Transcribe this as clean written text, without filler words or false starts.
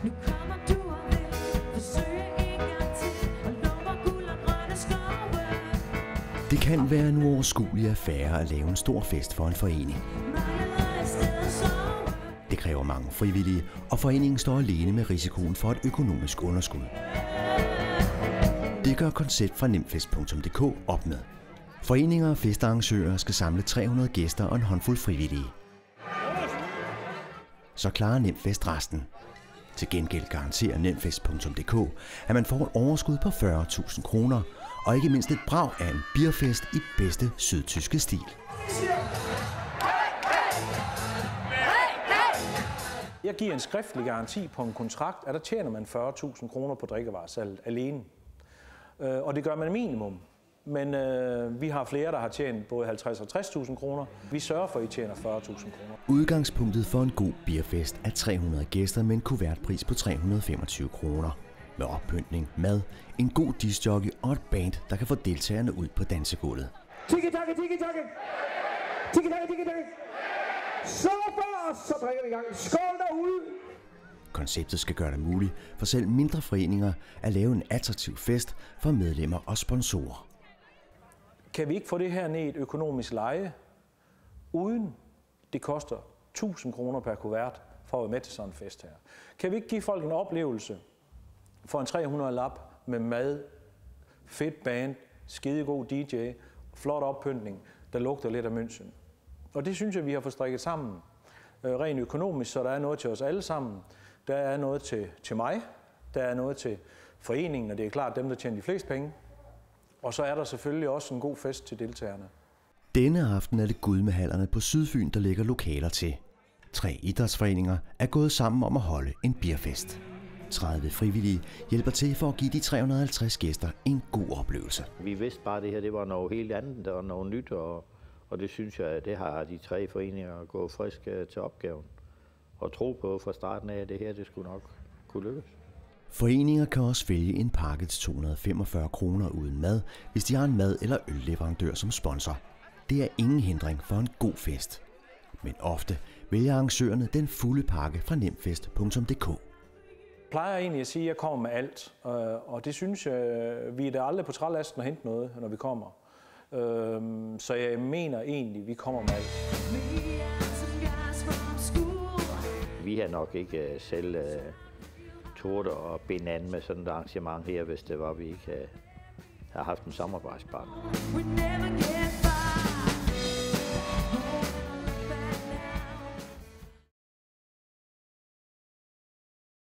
Nu kommer du og vil forsøge en gang til og lover guld og grønne skove. Det kan være en uoverskuelig affære at lave en stor fest for en forening. Det kræver mange frivillige, og foreningen står alene med risikoen for et økonomisk underskud. Det gør koncept fra nemfest.dk op med. Foreninger og festarrangører skal samle 300 gæster og en håndfuld frivillige. Så klarer Nemfest resten. Til gengæld garanterer nemfest.dk, at man får et overskud på 40.000 kroner, og ikke mindst et brag af en bierfest i bedste sydtyske stil. Jeg giver en skriftlig garanti på en kontrakt, at der tjener man 40.000 kroner på drikkevaresalget alene. Og det gør man minimum. Men vi har flere, der har tjent både 50 og 60.000 kroner. Vi sørger for, at I tjener 40.000 kroner. Udgangspunktet for en god bierfest er 300 gæster med en kuvertpris på 325 kroner. Med oppyntning, mad, en god discjockey og et band, der kan få deltagerne ud på dansegulvet. Tiki-taka, tiki-taka! Tiki-taka, tiki-taka! Så drikker vi i gang. Skål derude! Konceptet skal gøre det muligt for selv mindre foreninger at lave en attraktiv fest for medlemmer og sponsorer. Kan vi ikke få det her ned i et økonomisk leje, uden det koster 1.000 kroner per kuvert for at være med til sådan en fest her? Kan vi ikke give folk en oplevelse for en 300-lap med mad, fedt band, skidegod DJ, flot oppyntning, der lugter lidt af München? Og det synes jeg, vi har fået strikket sammen. Rent økonomisk, så der er noget til os alle sammen. Der er noget til mig, der er noget til foreningen, og det er klart dem, der tjener de fleste penge. Og så er der selvfølgelig også en god fest til deltagerne. Denne aften er det Gudmehallerne på Sydfyn, der lægger lokaler til. 3 idrætsforeninger er gået sammen om at holde en bierfest. 30 frivillige hjælper til for at give de 350 gæster en god oplevelse. Vi vidste bare, at det her det var noget helt andet og noget nyt, og det synes jeg, det har de 3 foreninger gået frisk til opgaven. Og tro på fra starten af, at det her det skulle nok kunne lykkes. Foreninger kan også vælge en pakke til 245 kroner uden mad, hvis de har en mad- eller ølleverandør som sponsor. Det er ingen hindring for en god fest. Men ofte vælger arrangørerne den fulde pakke fra nemfest.dk. Jeg plejer egentlig at sige, at jeg kommer med alt, og det synes jeg, vi er da aldrig på trælasten og hente noget, når vi kommer. Så jeg mener egentlig, at vi kommer med alt. Vi har nok ikke selv turde og binde an med sådan et arrangement her, hvis det var, vi ikke havde haft en samarbejdspartner.